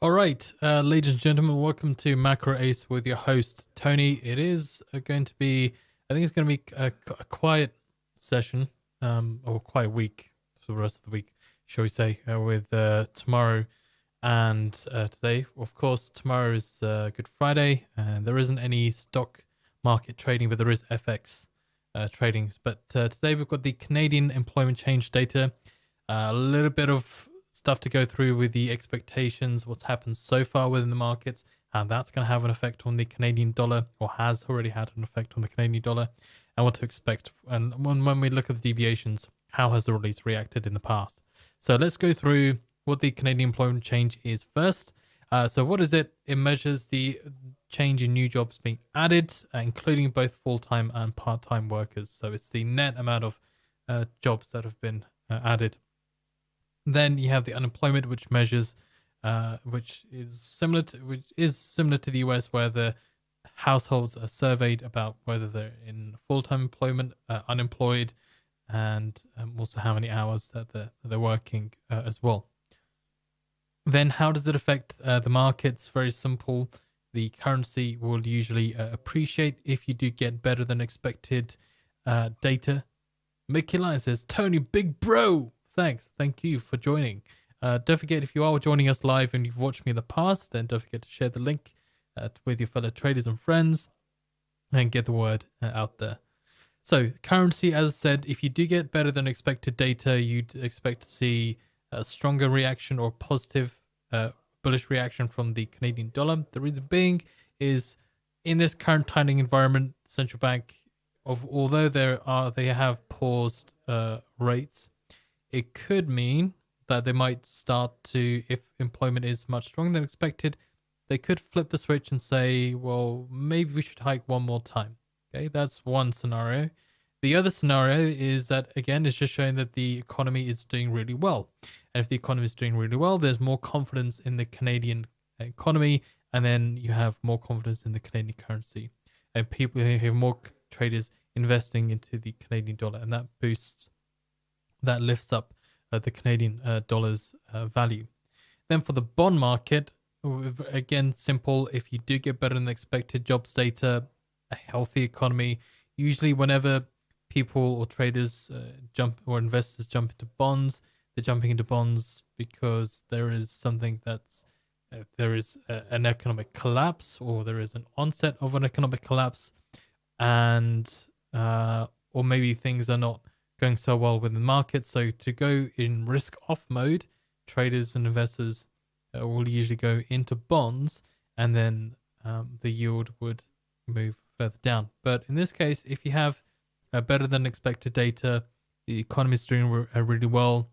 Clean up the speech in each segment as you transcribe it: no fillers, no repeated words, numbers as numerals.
All right, ladies and gentlemen, welcome to MACROACE with your host, Tony. It is going to be, I think it's going to be a quiet session, or quiet week for the rest of the week, shall we say, with tomorrow and today. Of course, tomorrow is Good Friday, and there isn't any stock market trading, but there is FX trading. But today we've got the Canadian employment change data, a little bit of stuff to go through with the expectations, what's happened so far within the markets, and that's going to have an effect on the Canadian dollar, or has already had an effect on the Canadian dollar, and what to expect. And when we look at the deviations, how has the release reacted in the past? So let's go through what the Canadian employment change is first. So what is it? It measures the change in new jobs being added, including both full-time and part-time workers. So it's the net amount of jobs that have been added. Then you have the unemployment, which measures, which is similar to the US, where the households are surveyed about whether they're in full-time employment, unemployed, and also how many hours that they're working as well. Then how does it affect the markets? Very simple. The currency will usually appreciate if you do get better than expected data. Mickey Lion says, Tony, big bro. Thank you for joining. Don't forget, if you are joining us live and you've watched me in the past, then don't forget to share the link with your fellow traders and friends and get the word out there. So currency, as I said, if you do get better than expected data, you'd expect to see a stronger reaction or positive bullish reaction from the Canadian dollar. The reason being is in this current tightening environment, the central bank, although they have paused rates, it could mean that they might start to, if employment is much stronger than expected, they could flip the switch and say, well, maybe we should hike one more time. Okay, that's one scenario. The other scenario is that, again, it's just showing that the economy is doing really well. And if the economy is doing really well, there's more confidence in the Canadian economy, and then you have more confidence in the Canadian currency. And people have more traders investing into the Canadian dollar, and that lifts up the Canadian dollar's value. Then for the bond market, again, simple. If you do get better than expected jobs data, a healthy economy, usually whenever people or traders or investors jump into bonds, they're jumping into bonds because there is an economic collapse, or there is an onset of an economic collapse, and or maybe things are not going so well with the market. So to go in risk off mode, traders and investors will usually go into bonds, and then the yield would move further down. But in this case, if you have better than expected data, the economy is doing really well,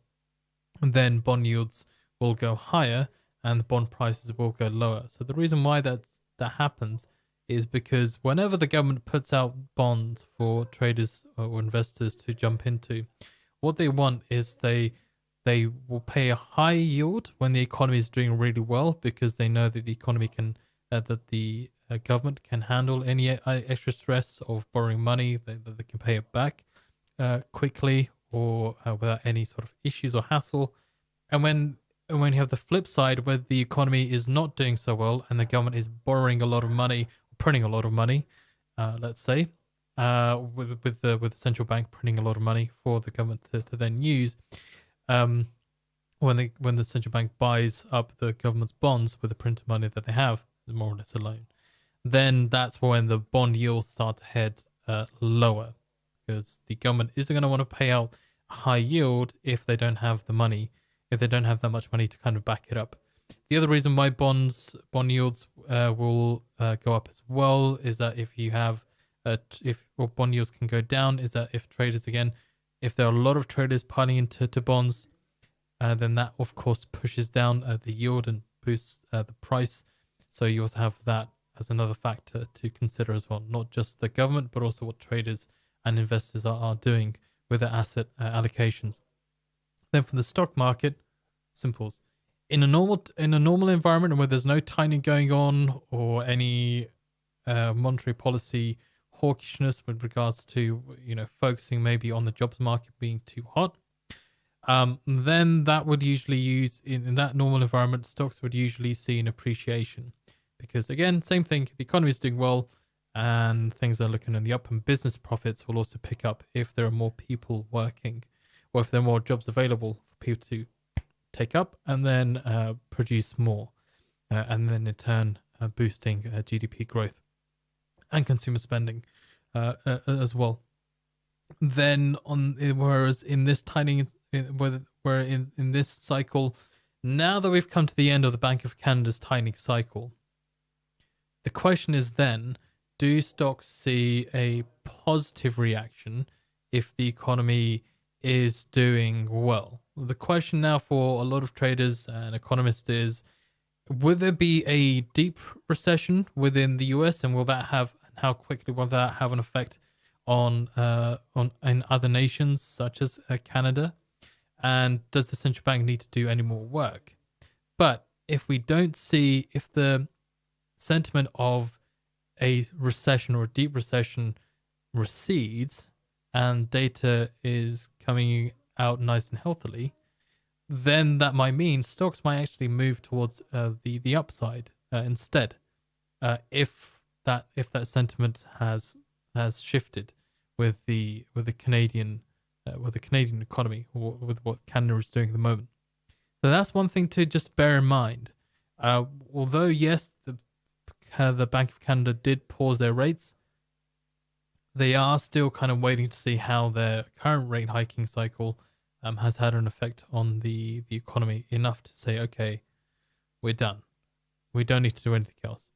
and then bond yields will go higher and the bond prices will go lower. So the reason why that happens is because whenever the government puts out bonds for traders or investors to jump into, what they want is they will pay a high yield when the economy is doing really well, because they know that the economy can, that the government can handle any extra stress of borrowing money, that they can pay it back quickly or without any sort of issues or hassle. And when you have the flip side, where the economy is not doing so well and the government is borrowing a lot of money, printing a lot of money, let's say, with the central bank printing a lot of money for the government to then use, when the central bank buys up the government's bonds with the printed money that they have, more or less a loan, then that's when the bond yields start to head lower, because the government isn't going to want to pay out a high yield if they don't have the money, if they don't have that much money to kind of back it up. The other reason why bond yields will go up as well is that if you have, bond yields can go down, is that if traders, again, if there are a lot of traders piling into bonds, then that of course pushes down the yield and boosts the price. So you also have that as another factor to consider as well, not just the government, but also what traders and investors are doing with their asset allocations. Then for the stock market, simples. In a normal environment where there's no tightening going on or any monetary policy hawkishness with regards to focusing maybe on the jobs market being too hot, then that would usually use in that normal environment, stocks would usually see an appreciation because again, same thing. The economy is doing well and things are looking on the up, and business profits will also pick up if there are more people working, or if there are more jobs available for people to take up and then produce more, and then in turn boosting GDP growth and consumer spending as well. Then whereas in this where in this cycle, now that we've come to the end of the Bank of Canada's tightening cycle, the question is then, do stocks see a positive reaction if the economy is doing well? The question now for a lot of traders and economists is, will there be a deep recession within the US, and will that have, how quickly will that have an effect on in other nations such as Canada? And does the central bank need to do any more work? But if we don't see, if the sentiment of a recession or a deep recession recedes and data is coming out nice and healthily, then that might mean stocks might actually move towards the upside instead, if that sentiment has shifted with the Canadian economy, or with what Canada is doing at the moment. So that's one thing to just bear in mind. Although yes, the Bank of Canada did pause their rates, they are still kind of waiting to see how their current rate hiking cycle has had an effect on the economy enough to say, okay, we're done. We don't need to do anything else.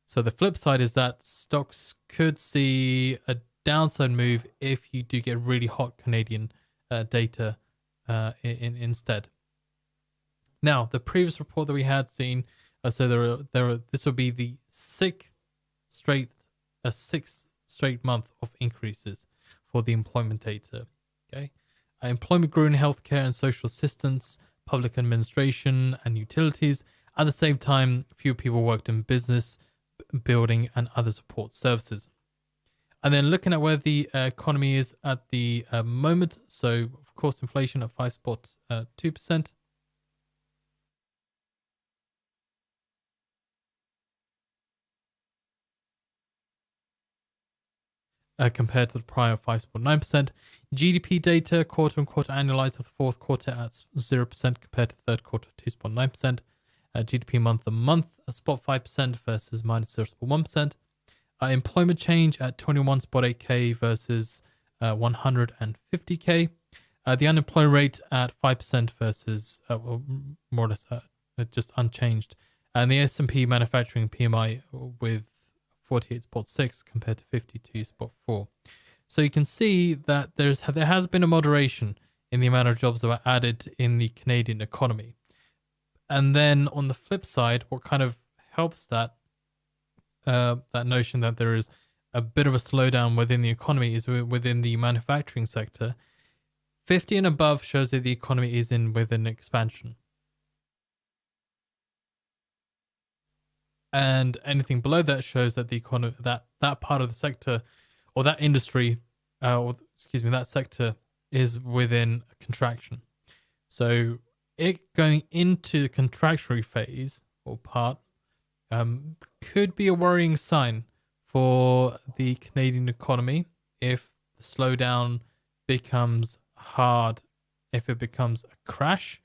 So the flip side is that stocks could see a downside move if you do get really hot Canadian data instead. Now, the previous report that we had seen, so this will be the sixth straight month of increases for the employment data. Okay, employment grew in healthcare and social assistance, public administration, and utilities. At the same time, few people worked in business, building, and other support services. And then looking at where the economy is at the moment. So, of course, inflation at 5.2%. Compared to the prior 5.9%. GDP data quarter-on-quarter annualized for the fourth quarter at 0% compared to the third quarter of 2.9%. GDP month-on-month at spot 5% versus minus 0.1%. Employment change at 21.8k versus 150k. The unemployment rate at 5% versus more or less just unchanged. And the S&P manufacturing PMI with 48.6 compared to 52.4. So you can see that there has been a moderation in the amount of jobs that were added in the Canadian economy. And then on the flip side, what kind of helps that notion that there is a bit of a slowdown within the economy is within the manufacturing sector. 50 and above shows that the economy is within expansion. And anything below that shows that the economy, that part of the sector, or that industry, that sector is within a contraction. So it going into the contractionary phase or part could be a worrying sign for the Canadian economy if the slowdown becomes hard, if it becomes a crash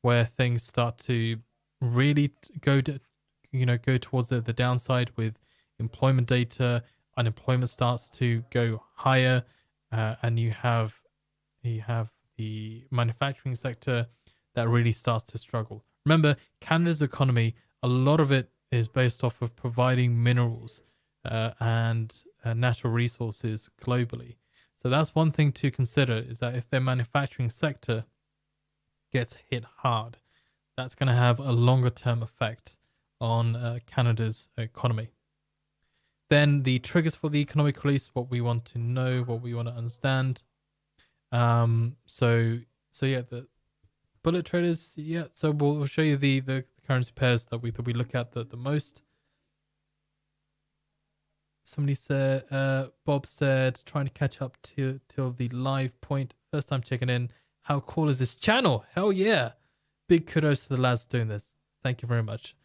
where things start to really go towards the downside with employment data, unemployment starts to go higher, and you have the manufacturing sector that really starts to struggle. Remember, Canada's economy, a lot of it is based off of providing minerals and natural resources globally. So that's one thing to consider, is that if their manufacturing sector gets hit hard, that's going to have a longer term effect on Canada's economy. Then the triggers for the economic release, what we want to know, what we want to understand. So yeah, the bullet traders, yeah. So we'll show you the currency pairs that we look at the most. Somebody said, Bob said, trying to catch up till the live point. First time checking in. How cool is this channel? Hell yeah. Big kudos to the lads doing this. Thank you very much.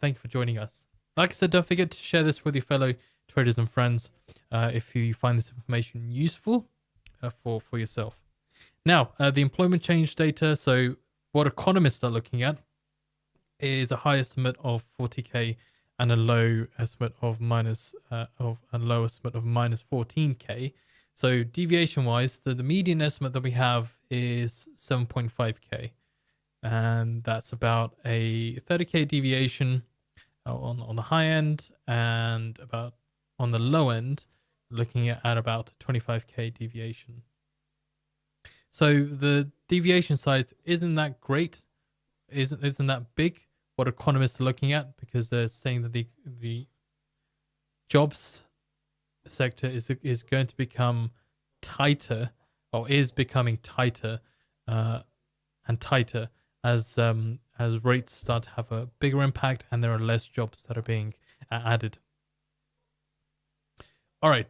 Thank you for joining us. Like I said, don't forget to share this with your fellow traders and friends if you find this information useful for yourself. Now, the employment change data. So what economists are looking at is a high estimate of 40k and a low estimate of minus 14k. So deviation wise, the median estimate that we have is 7.5k, and that's about a 30k deviation on the high end, and about on the low end looking at about 25k deviation. So the deviation size isn't that great, isn't that big. What economists are looking at, because they're saying that the jobs sector is going to become tighter, or is becoming tighter and tighter as rates start to have a bigger impact and there are less jobs that are being added. All right,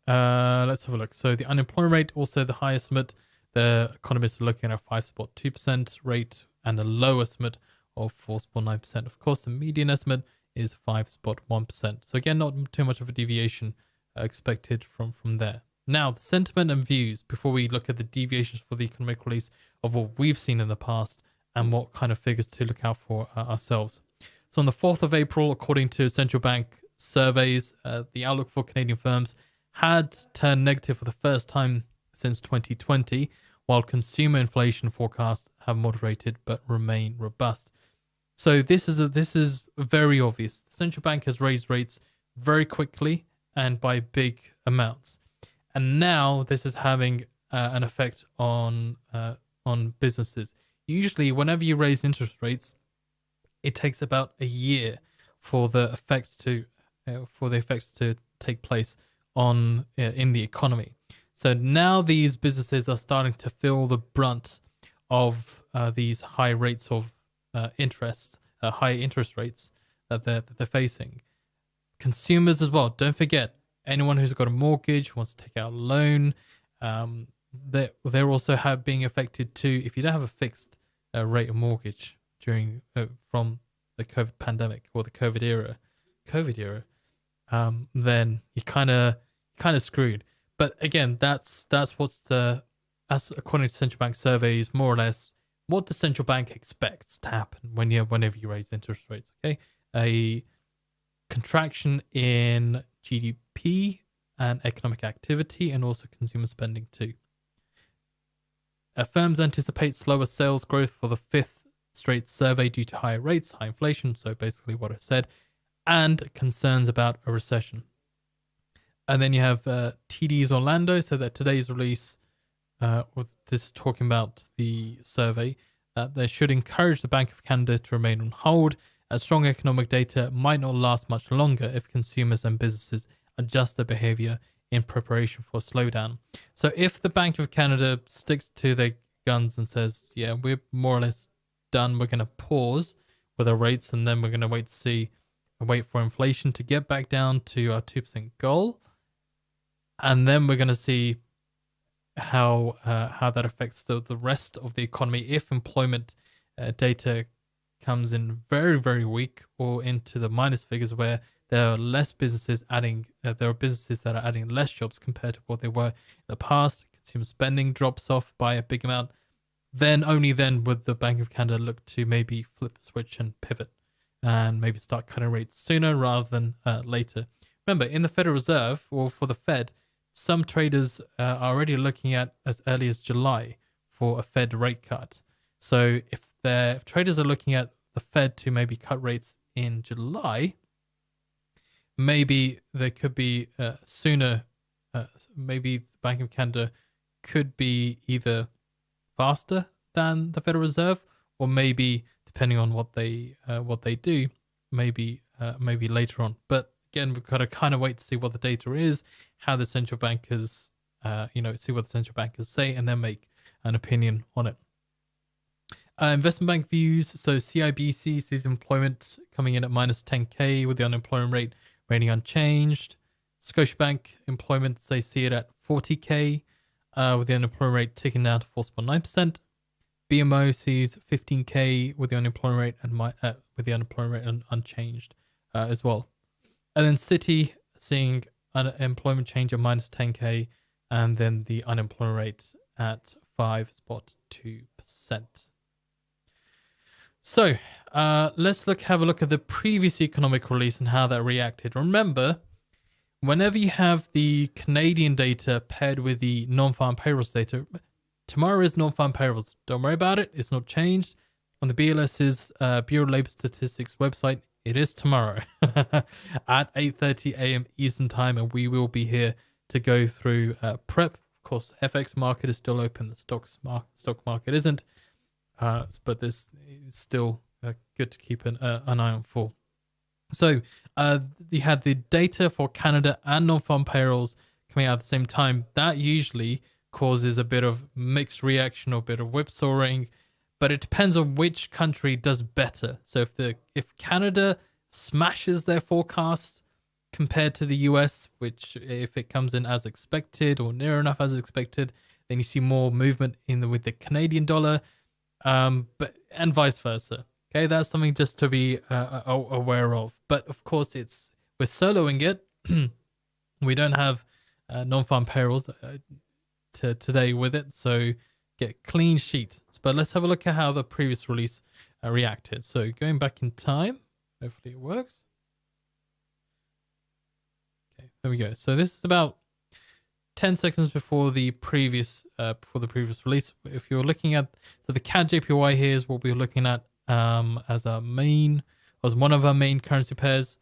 let's have a look. So the unemployment rate, also the high estimate, the economists are looking at a 5.2% rate and a low estimate of 4.9%. Of course, the median estimate is 5.1%. So again, not too much of a deviation expected from there. Now, the sentiment and views, before we look at the deviations for the economic release of what we've seen in the past and what kind of figures to look out for ourselves. So on the 4th of April, according to central bank surveys, the outlook for Canadian firms had turned negative for the first time since 2020, while consumer inflation forecasts have moderated but remain robust. So this is very obvious. The central bank has raised rates very quickly and by big amounts, and now this is having an effect on businesses. Usually, whenever you raise interest rates, it takes about a year for the effects to take place on in the economy. So now these businesses are starting to feel the brunt of these high rates of high interest rates that they're facing. Consumers as well. Don't forget, anyone who's got a mortgage, wants to take out a loan, they're also being affected too. If you don't have a fixed rate of mortgage during from the COVID pandemic or the COVID era, then you're kind of screwed. But again, that's what's as according to central bank surveys, more or less what the central bank expects to happen whenever you raise interest rates. Okay, a contraction in GDP and economic activity, and also consumer spending too. Firms anticipate slower sales growth for the 5th straight survey due to higher rates, high inflation. So basically what I said, and concerns about a recession. And then you have TD's Orlando, so that today's release, this is talking about the survey, that they should encourage the Bank of Canada to remain on hold, as strong economic data might not last much longer if consumers and businesses adjust their behavior in preparation for a slowdown. So if the Bank of Canada sticks to their guns and says, yeah, we're more or less done, we're going to pause with our rates, and then we're going to wait for inflation to get back down to our 2% goal, and then we're going to see how that affects the rest of the economy if employment data comes in very, very weak or into the minus figures, where there are less businesses adding, there are businesses that are adding less jobs compared to what they were in the past. Consumer spending drops off by a big amount. Then only then would the Bank of Canada look to maybe flip the switch and pivot and maybe start cutting rates sooner rather than later. Remember, in the Federal Reserve, or for the Fed, some traders are already looking at as early as July for a Fed rate cut. So if traders are looking at the Fed to maybe cut rates in July, maybe there could be sooner. Maybe the Bank of Canada could be either faster than the Federal Reserve, or maybe, depending on what they do, maybe later on. But again, we've got to kind of wait to see what the data is, how the central bankers, see what the central bankers say, and then make an opinion on it. Investment bank views. So CIBC sees employment coming in at minus 10k with the unemployment rate remaining unchanged. Scotiabank employment, they see it at 40k. with the unemployment rate ticking down to 4.9%. BMO sees 15K with the unemployment rate unchanged as well. And then Citi seeing unemployment change of minus 10K, and then the unemployment rate at 5.2%. So let's have a look at the previous economic release and how that reacted. Remember, whenever you have the Canadian data paired with the non-farm payrolls data, tomorrow is non-farm payrolls. Don't worry about it. It's not changed. On the BLS's Bureau of Labor Statistics website, it is tomorrow at 8:30 a.m. Eastern Time, and we will be here to go through prep. Of course, FX market is still open. The stock market isn't. But this is still good to keep an eye on for. So you had the data for Canada and non-farm payrolls coming out at the same time. That usually causes a bit of mixed reaction or a bit of whipsawing, but it depends on which country does better. So if Canada smashes their forecasts compared to the US, which if it comes in as expected or near enough as expected, then you see more movement with the Canadian dollar. But and vice versa. Okay, that's something just to be aware of. But of course, we're soloing it. We don't have non-farm payrolls today with it, so get clean sheets. But let's have a look at how the previous release reacted. So going back in time, hopefully it works. Okay, there we go. So this is about 10 seconds before the previous release. If you're looking at, so the CAD JPY here is what we're looking at as one of our main currency pairs.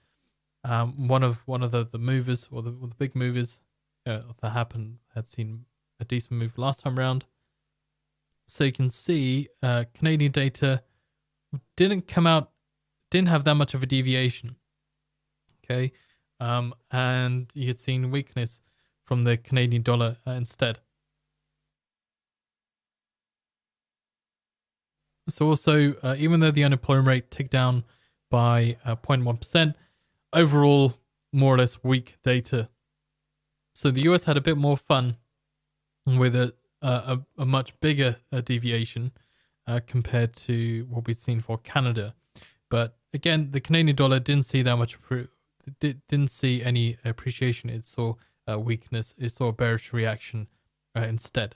One of the movers or the big movers that had seen a decent move last time around. So you can see Canadian data didn't have that much of a deviation. Okay, and you had seen weakness from the Canadian dollar instead. So also, even though the unemployment rate ticked down by 0.1%, overall, more or less weak data. So the US had a bit more fun with a much bigger deviation compared to what we've seen for Canada. But again, the Canadian dollar didn't see that much, didn't see any appreciation. It saw weakness. It saw a bearish reaction instead.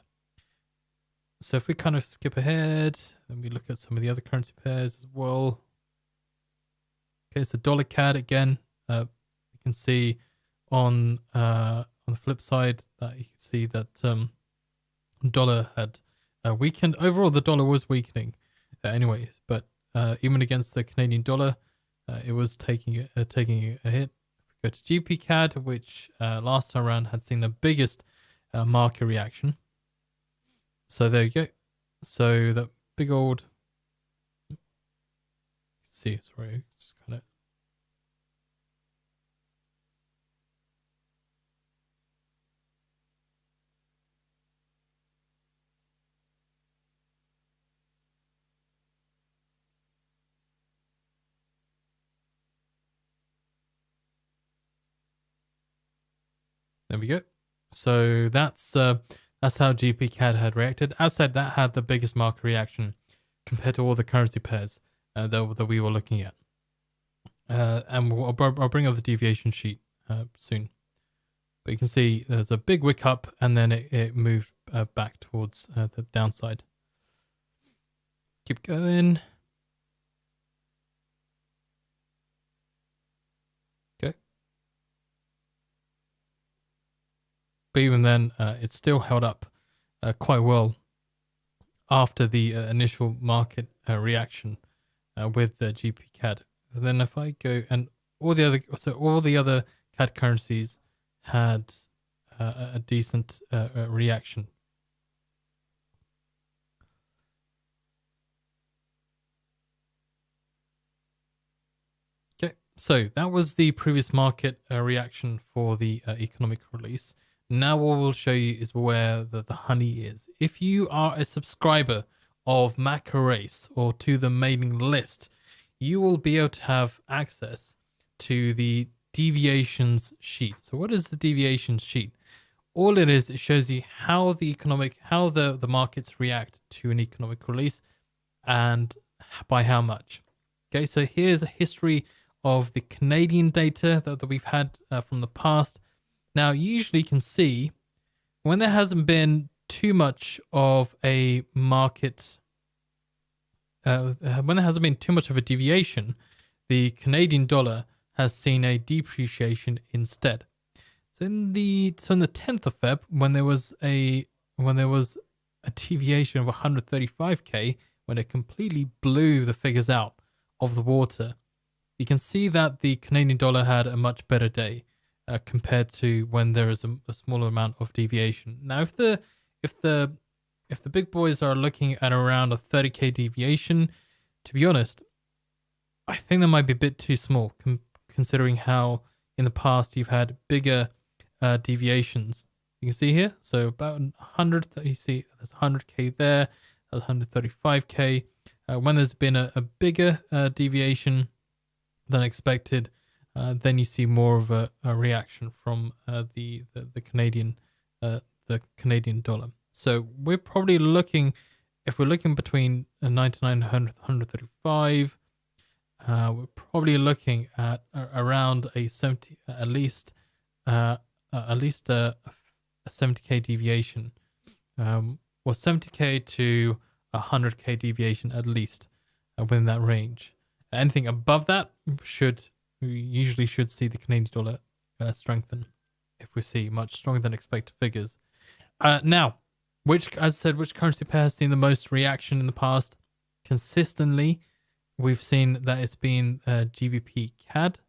So if we kind of skip ahead and we look at some of the other currency pairs as well. Okay, so dollar CAD again. You can see on the flip side that you can see that dollar had weakened. Overall, the dollar was weakening anyways, but even against the Canadian dollar, it was taking a hit. Go to GPCAD, which last time around had seen the biggest market reaction. So there you go. So that big old, see, sorry, just kind of. There we go. So that's how GPCAD had reacted. As said, that had the biggest market reaction compared to all the currency pairs that we were looking at. And I'll bring up the deviation sheet soon. But you can see there's a big wick up, and then it moved back towards the downside. Keep going. But even then, it still held up quite well after the initial market reaction with the GPCAD. And then if I go and all the other CAD currencies had a decent reaction. Okay, so that was the previous market reaction for the economic release. Now what we'll show you is where the honey is. If you are a subscriber of MACROACE or to the mailing list, you will be able to have access to the deviations sheet. So what is the deviation sheet? all it is, it shows you how the markets react to an economic release and by how much. Okay, so here's a history of the Canadian data that we've had from the past. Now, you usually can see when there hasn't been too much of a market, when there hasn't been too much of a deviation, the Canadian dollar has seen a depreciation instead. So in the 10th of Feb, when there was a deviation of 135k, when it completely blew the figures out of the water, you can see that the Canadian dollar had a much better day compared to when there is a smaller amount of deviation. Now, if the big boys are looking at around a 30k deviation, to be honest, I think that might be a bit too small, considering how in the past you've had bigger deviations. You can see here, so about 100. You see, there's 100k there, 135k. When there's been a bigger deviation than expected, then you see more of a reaction from the Canadian dollar. So we're probably looking, if we're looking between 99 and 135, we're probably looking at around a 70, at least a 70k deviation, or 70k to 100k deviation at least within that range. Anything above that we usually should see the Canadian dollar strengthen if we see much stronger than expected figures. Now, as I said, which currency pair has seen the most reaction in the past? Consistently, we've seen that it's been GBP CAD.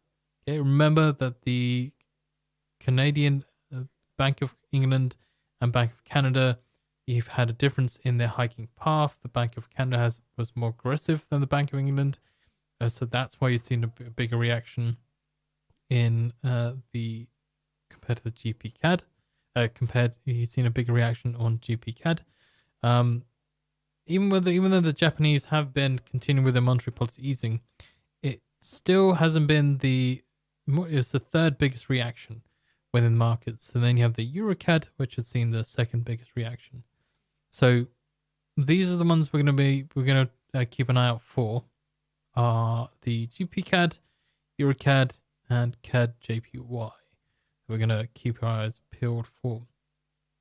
Okay, remember that the Canadian Bank of England and Bank of Canada, you've had a difference in their hiking path. The Bank of Canada was more aggressive than the Bank of England, so that's why you've seen a bigger reaction in compared to the GP CAD. You've seen a bigger reaction on GP CAD. Even though the Japanese have been continuing with their monetary policy easing, it still hasn't been it's the third biggest reaction within markets. And then you have the EuroCAD, which has seen the second biggest reaction. So these are the ones we're going to keep an eye out for. Are the GP CAD, EuroCAD, and CAD JPY. We're going to keep our eyes peeled for.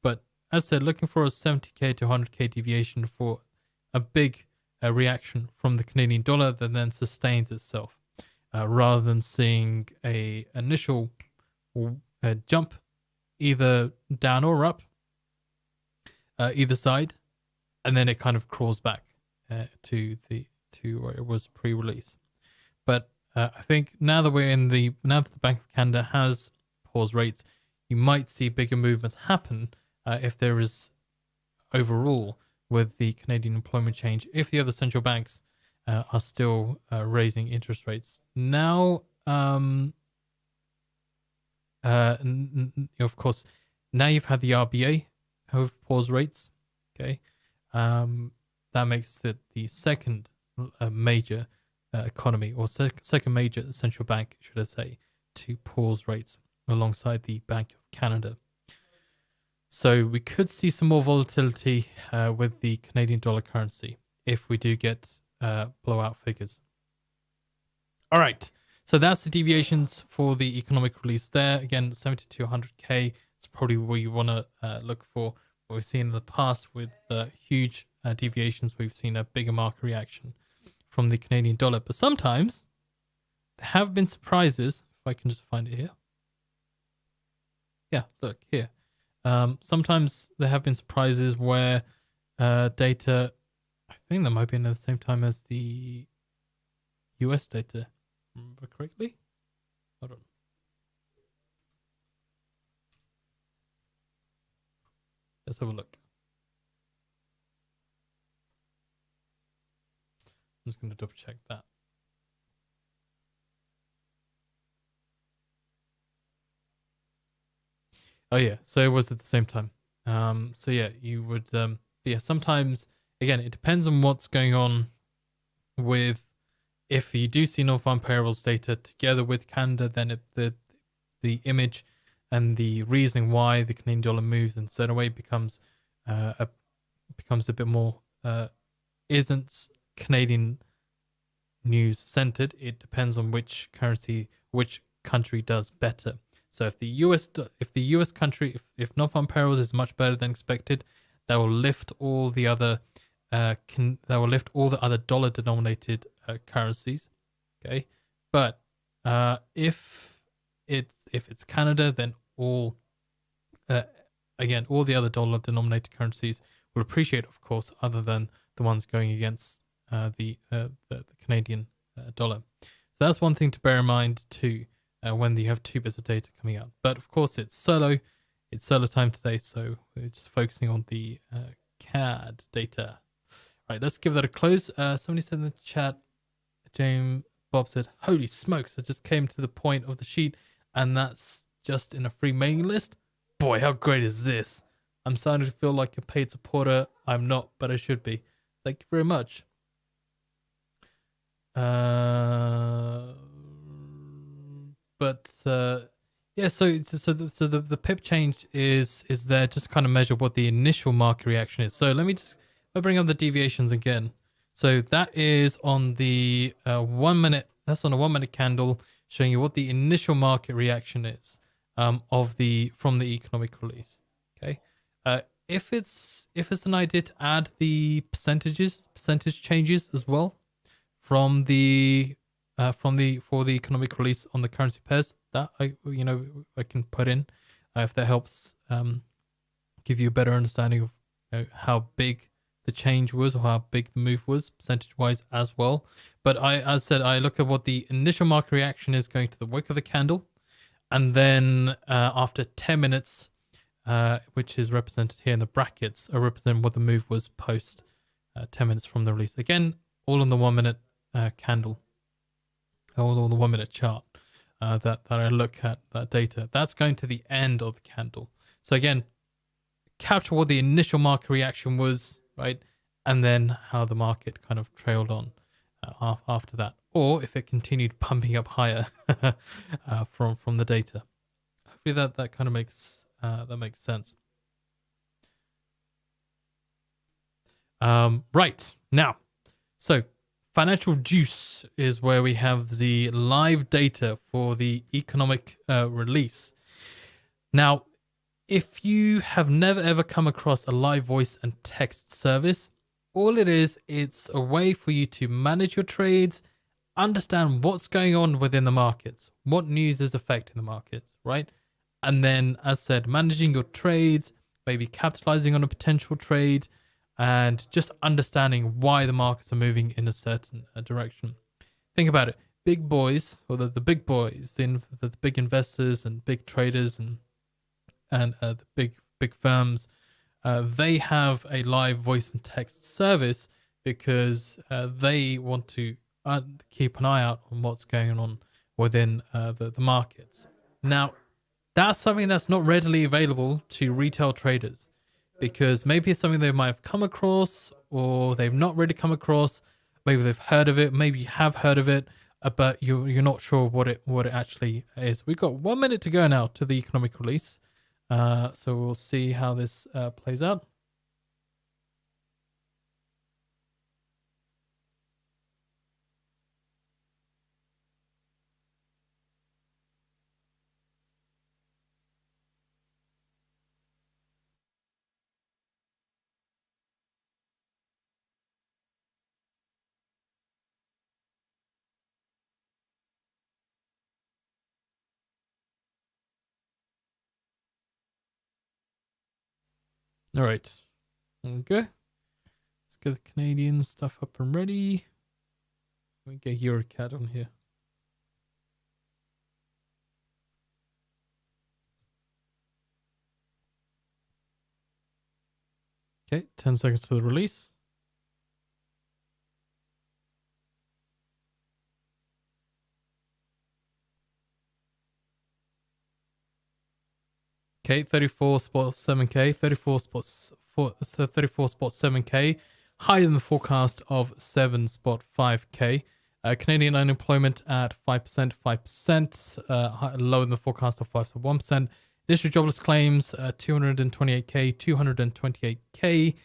But as I said, looking for a 70k to 100k deviation for a big reaction from the Canadian dollar that then sustains itself, rather than seeing a initial jump either down or up, either side, and then it kind of crawls back to where it was pre-release. But I think now that the Bank of Canada has pause rates, you might see bigger movements happen if there is overall with the Canadian employment change, if the other central banks are still raising interest rates. Now, of course, now you've had the RBA have pause rates. Okay, that makes it the second major economy, or second major central bank, should I say, to pause rates alongside the Bank of Canada. So we could see some more volatility with the Canadian dollar currency if we do get blowout figures. All right, so that's the deviations for the economic release there. Again, 70 to 100k is probably what you want to look for. What we've seen in the past with huge deviations, we've seen a bigger market reaction from the Canadian dollar. But sometimes there have been surprises. If I can just find it here. Yeah, look here. Sometimes there have been surprises where data, I think that might be in at the same time as the US data, remember correctly? Hold on. Let's have a look. I'm just going to double check that. Oh yeah, so it was at the same time. So yeah, you would sometimes, again, it depends on what's going on with, if you do see non-farm payrolls data together with Canada, then the image and the reasoning why the Canadian dollar moves in a certain way becomes a bit more isn't Canadian news centered. It depends on which country does better. So if the US country, if non-farm payrolls is much better than expected, that will lift all the other dollar denominated currencies. Okay, but if it's Canada, then all the other dollar denominated currencies will appreciate, of course, other than the ones going against the Canadian dollar. So that's one thing to bear in mind too when you have two bits of data coming out. But of course, it's solo time today, so we're just focusing on the CAD data. Right, let's give that a close. Somebody said in the chat, James Bob said, "Holy smokes! I just came to the point of the sheet, and that's just in a free mailing list. Boy, how great is this? I'm starting to feel like a paid supporter. I'm not, but I should be. Thank you very much." Yeah, so the pip change is there just to kind of measure what the initial market reaction is. So I'll bring up the deviations again. So that is on the 1 minute. That's on a 1 minute candle, showing you what the initial market reaction is from the economic release. Okay, if it's an idea to add the percentage changes as well for the economic release on the currency pairs, that I can put in if that helps give you a better understanding of how big the change was or how big the move was percentage wise as well. But as I said, I look at what the initial market reaction is going to the wick of the candle, and then after 10 minutes, which is represented here in the brackets, I represent what the move was post 10 minutes from the release. Again, all on the 1 minute candle, all on the 1 minute chart that I look at that data. That's going to the end of the candle. So again, capture what the initial market reaction was, right? And then how the market kind of trailed on after that, or if it continued pumping up higher from the data. Hopefully that kind of makes sense. Right now, so FinancialJuice is where we have the live data for the economic release. Now, if you have never ever come across a live voice and text service, all it's a way for you to manage your trades, understand what's going on within the markets, what news is affecting the markets, right? And then, as said, managing your trades, maybe capitalizing on a potential trade, and just understanding why the markets are moving in a certain direction. Think about it. Big boys, or the big boys, the big investors and big traders and the big firms, they have a live voice and text service because they want to keep an eye out on what's going on within the markets. Now, that's something that's not readily available to retail traders because maybe it's something they might have come across or they've not really come across. Maybe they've heard of it. Maybe you have heard of it, but you're not sure what it actually is. We've got 1 minute to go now to the economic release. So we'll see how this plays out. All right. Okay. Let's get the Canadian stuff up and ready. Let me get EuroCAD on here. Okay, 10 seconds to the release. Okay, 34.7K, 34.7K, higher than the forecast of 7.5K. Canadian unemployment at 5%, lower than the forecast of 5.1%. District jobless claims, 228k, 228k,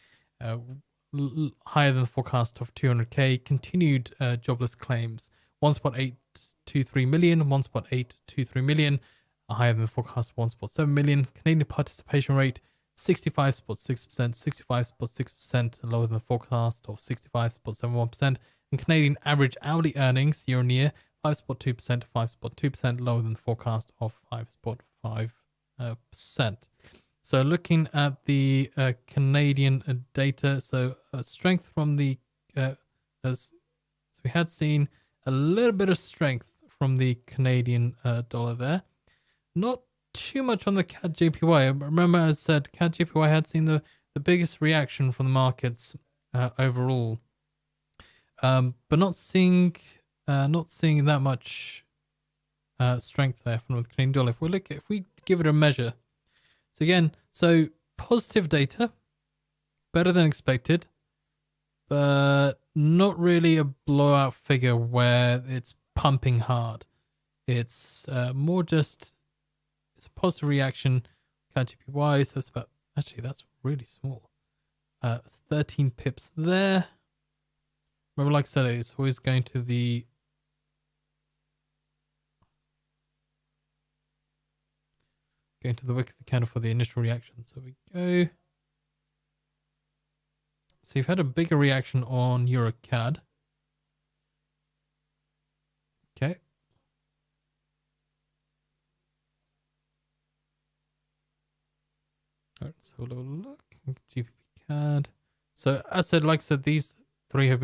higher than the forecast of 200k. Continued jobless claims, 1.823 million, 1.823 million, higher than the forecast of 1.7 million. Canadian participation rate, 65.6%, 65.6%, lower than the forecast of 65.71%. And Canadian average hourly earnings year on year, 5.2%, 5.2%, lower than the forecast of 5.5%. So looking at the Canadian data, so strength from the, so we had seen a little bit of strength from the Canadian dollar there. Not too much on the CAD JPY. Remember, as I said, CAD JPY had seen the biggest reaction from the markets overall, but not seeing that much strength there from the Canadian dollar. If we give it a measure, so again, so positive data, better than expected, but not really a blowout figure where it's pumping hard. It's more just it's a positive reaction. CAD JPY, so it's about, actually that's really small. It's 13 pips there. Remember, like I said, it's always going to the wick of the candle for the initial reaction. So we go. So you've had a bigger reaction on Euro CAD. Okay. All right, so we'll have a look. GBP CAD. So as I said, like I said, these three have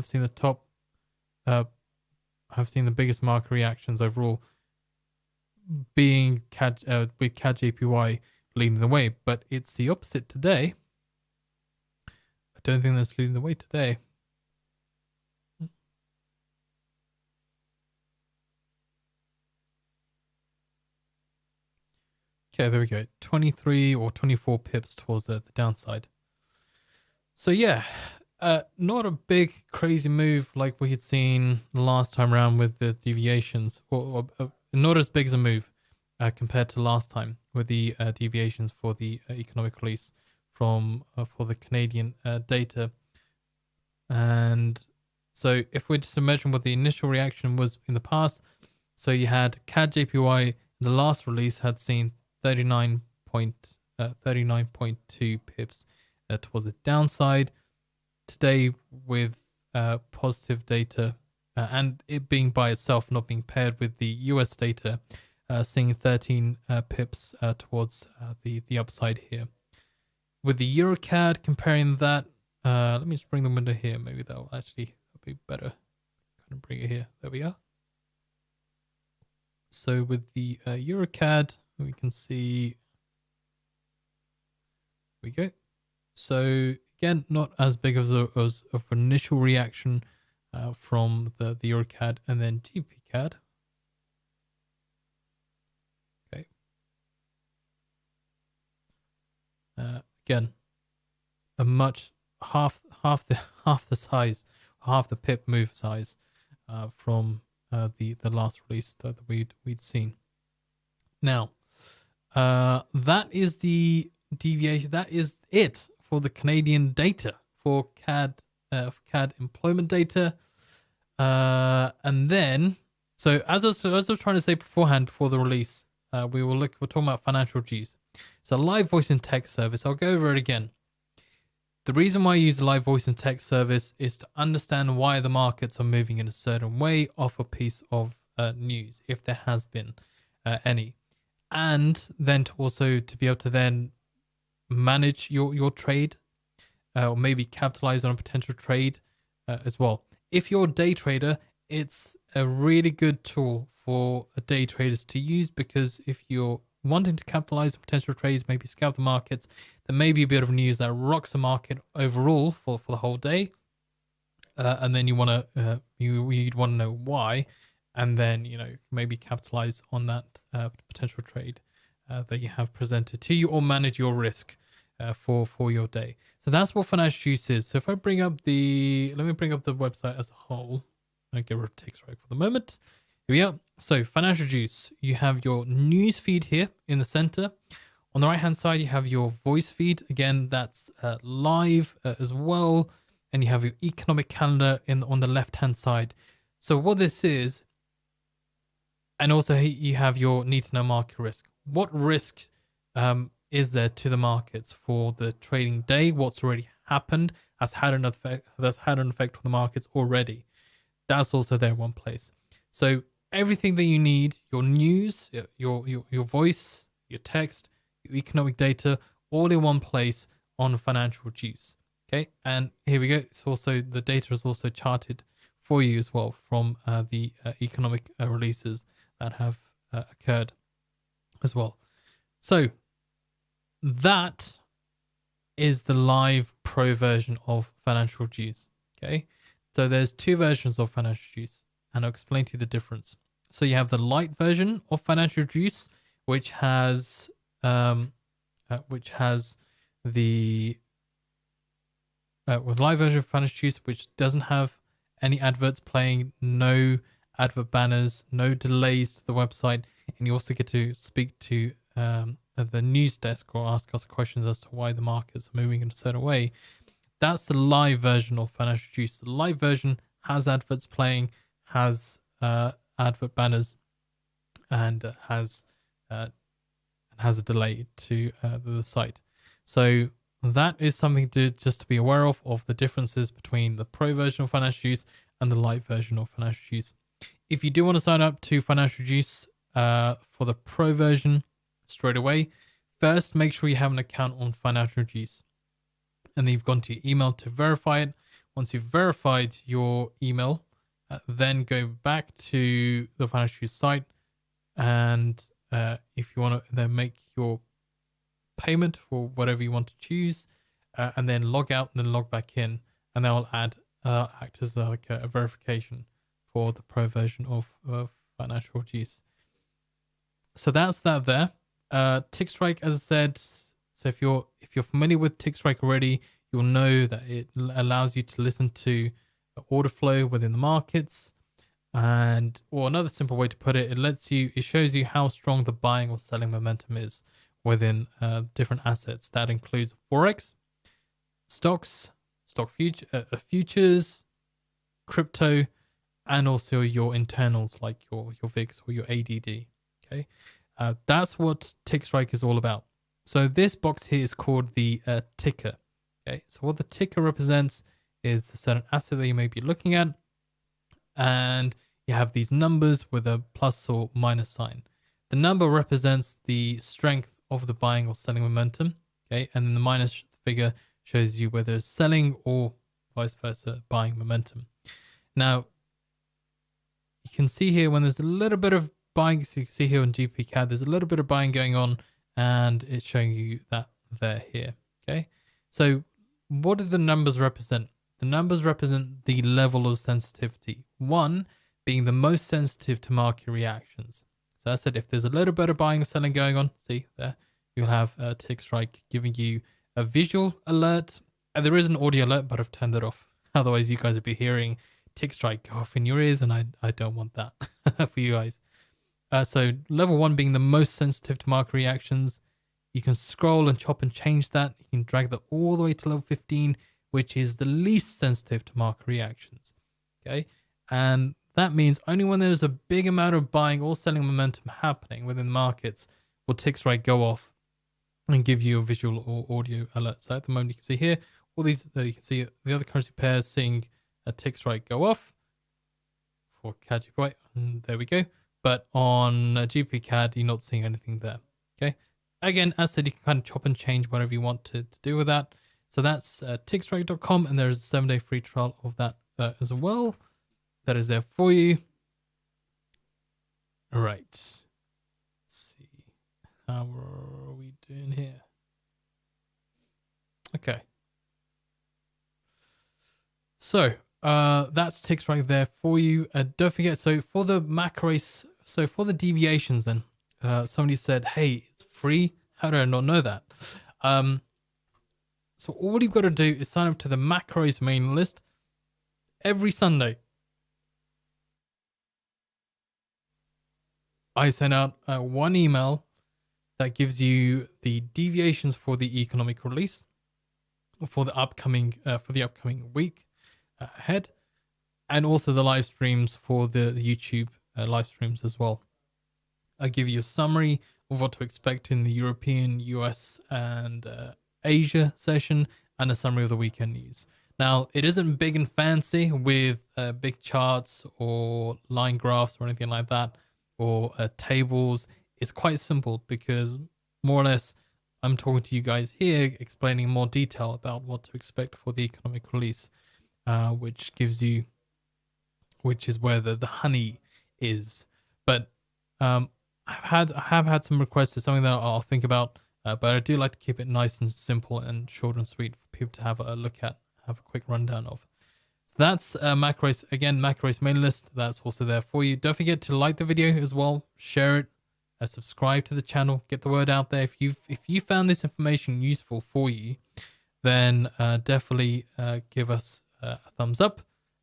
seen the top, have seen the biggest market reactions overall, being CAD with CAD JPY leading the way, but it's the opposite today. I don't think that's leading the way today. Okay, there we go. 23 or 24 pips towards the downside. So yeah, not a big crazy move like we had seen last time around with the deviations, or not as big as a move compared to last time with the deviations for the economic release from for the Canadian data. And so if we just imagine what the initial reaction was in the past, so you had CAD JPY, the last release had seen 39.2 pips towards the downside. Today, with positive data and it being by itself, not being paired with the US data, seeing 13 pips towards the upside here. With the EuroCAD, comparing that, let me just bring the window here. Maybe that'll actually be better. Kind of bring it here. There we are. So with the EuroCAD, we can see. There we go. So again, not as big as of initial reaction from the EuroCAD and then GBPCAD. Okay. Again, a much half the size, half the pip move size from the last release that we'd seen. Now, that is the deviation. That is it for the Canadian data for CAD employment data, and then so as I was trying to say beforehand before the release, we're talking about FinancialJuice. It's a live voice and text service. I'll go over it again. The reason why I use the live voice and text service is to understand why the markets are moving in a certain way off a piece of news, if there has been any, and then to be able to then manage your trade, or maybe capitalize on a potential trade as well. If you're a day trader, it's a really good tool for day traders to use, because if you're wanting to capitalize on potential trades, maybe scout the markets, there may be a bit of news that rocks the market overall for the whole day, and then you'd want to know why, and then maybe capitalize on that potential trade that you have presented to you, or manage your risk for your day. So that's what FinancialJuice is. So if I let me bring up the website as a whole. I get rid of TICKSTRIKE for the moment. Here we are. So Financial Juice, you have your news feed here in the center. On the right hand side, you have your voice feed. Again, that's live as well. And you have your economic calendar on the left hand side. So what this is, and also you have your need to know market risk. What risk is there to the markets for the trading day? What's already happened has had an effect on the markets already. That's also there in one place. So everything that you need, your news, your voice, your text, your economic data, all in one place on Financial Juice. Okay, and here we go. It's also, the data is also charted for you as well from the economic releases that have occurred as well. So that is the live pro version of Financial Juice. Okay, so there's two versions of Financial Juice, and I'll explain to you the difference. So you have the light version of Financial Juice, which has the with live version of Financial Juice, which doesn't have any adverts playing, no advert banners, no delays to the website, and you also get to speak to the news desk or ask us questions as to why the markets are moving in a certain way. That's the live version of Financial Juice. The live version has adverts playing, has advert banners, and has a delay to the site. So that is something to be aware of the differences between the pro version of Financial Juice and the light version of Financial Juice. If you do want to sign up to Financial Juice for the pro version straight away, first make sure you have an account on Financial Juice, and then you've gone to your email to verify it. Once you've verified your email, then go back to the Financial Juice site, and if you want to then make your payment for whatever you want to choose, and then log out and then log back in, and that will act as like a verification for the pro version of Financial Juice. So that's that there. TICKSTRIKE, as I said, so if you're familiar with TICKSTRIKE already, you'll know that it allows you to listen to order flow within the markets, and or another simple way to put it, it shows you how strong the buying or selling momentum is within different assets. That includes forex, stocks, futures, crypto, and also your internals like your VIX or your ADD. Okay, that's what TICKSTRIKE is all about. So this box here is called the ticker. Okay, so what the ticker represents is a certain asset that you may be looking at, and you have these numbers with a plus or minus sign. The number represents the strength of the buying or selling momentum. Okay, and then the minus figure shows you whether it's selling or vice versa buying momentum. Now you can see here when there's a little bit of buying, so you can see here on GPCAD there's a little bit of buying going on, and it's showing you that there here. Okay, so what do the numbers represent? The numbers represent the level of sensitivity. 1 being the most sensitive to market reactions. So I said if there's a little bit of buying or selling going on, see there, you'll have TICKSTRIKE giving you a visual alert. And there is an audio alert, but I've turned it off. Otherwise, you guys would be hearing TICKSTRIKE go off in your ears, and I don't want that for you guys. So level 1 being the most sensitive to market reactions. You can scroll and chop and change that. You can drag that all the way to level 15, which is the least sensitive to market reactions. Okay, and that means only when there's a big amount of buying or selling momentum happening within the markets will TICKSTRIKE go off and give you a visual or audio alert. So at the moment you can see here, all these, you can see the other currency pairs seeing a TICKSTRIKE go off for CAD GPY, and there we go. But on GPCAD, you're not seeing anything there. Okay, again, as I said, you can kind of chop and change whatever you want to do with that. So that's tickstrike.com, and there's a 7-day free trial of that as well. That is there for you. All right. Let's see. How are we doing here? Okay. So that's TICKSTRIKE there for you. Don't forget, so for the MACROACE, so for the deviations then, somebody said, hey, it's free. How do I not know that? So all you've got to do is sign up to the MACROACE mailing list every Sunday. I sent out one email that gives you the deviations for the economic release for the upcoming week ahead, and also the live streams for the YouTube live streams as well. I'll give you a summary of what to expect in the European, US, and Asia session, and a summary of the weekend news. Now, it isn't big and fancy with big charts or line graphs or anything like that, or tables. It's quite simple because more or less I'm talking to you guys here, explaining more detail about what to expect for the economic release, which is where the honey is. But I have had some requests. It's something that I'll think about, but I do like to keep it nice and simple and short and sweet for people to have a look at, have a quick rundown of. So that's MACROACE. Again, MACROACE main list. That's also there for you. Don't forget to like the video as well, share it, subscribe to the channel, get the word out there. If you found this information useful for you, then definitely give us a thumbs up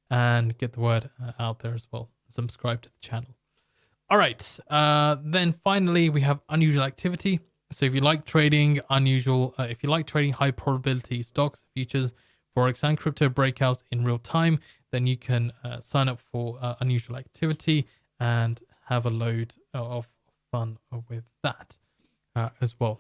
and get the word out there as well. Subscribe to the channel. All right. Then finally, we have unusual activity. So if you like trading if you like trading high probability stocks, futures, forex, and crypto breakouts in real time, then you can sign up for unusual activity and have a load of fun with that as well.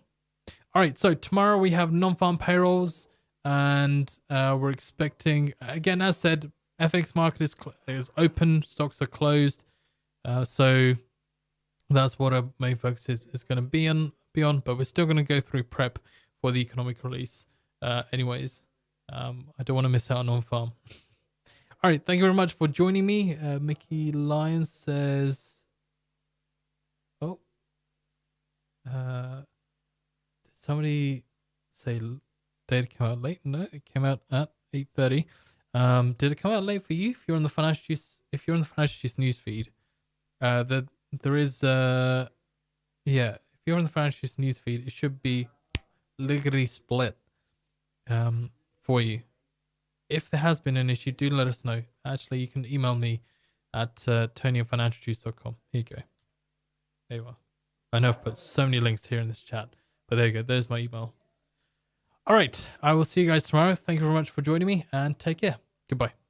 All right. So tomorrow we have non-farm payrolls, and we're expecting, again, as said, FX market is open, stocks are closed. So that's what our main focus is going to be on, but we're still going to go through prep for the economic release anyways. I don't want to miss out on non-farm. All right, thank you very much for joining me. Mickey Lyons says, did somebody say data came out late? No, it came out at 8:30. Did it come out late for you? If you're on the FinancialJuice news feed, there is if you're on the FinancialJuice news feed, it should be lickety split for you. If there has been an issue, do let us know. Actually, you can email me at tony@financialjuice.com. Here you go. There you are. I know I've put so many links here in this chat, but there you go. There's my email. All right. I will see you guys tomorrow. Thank you very much for joining me, and take care. Goodbye.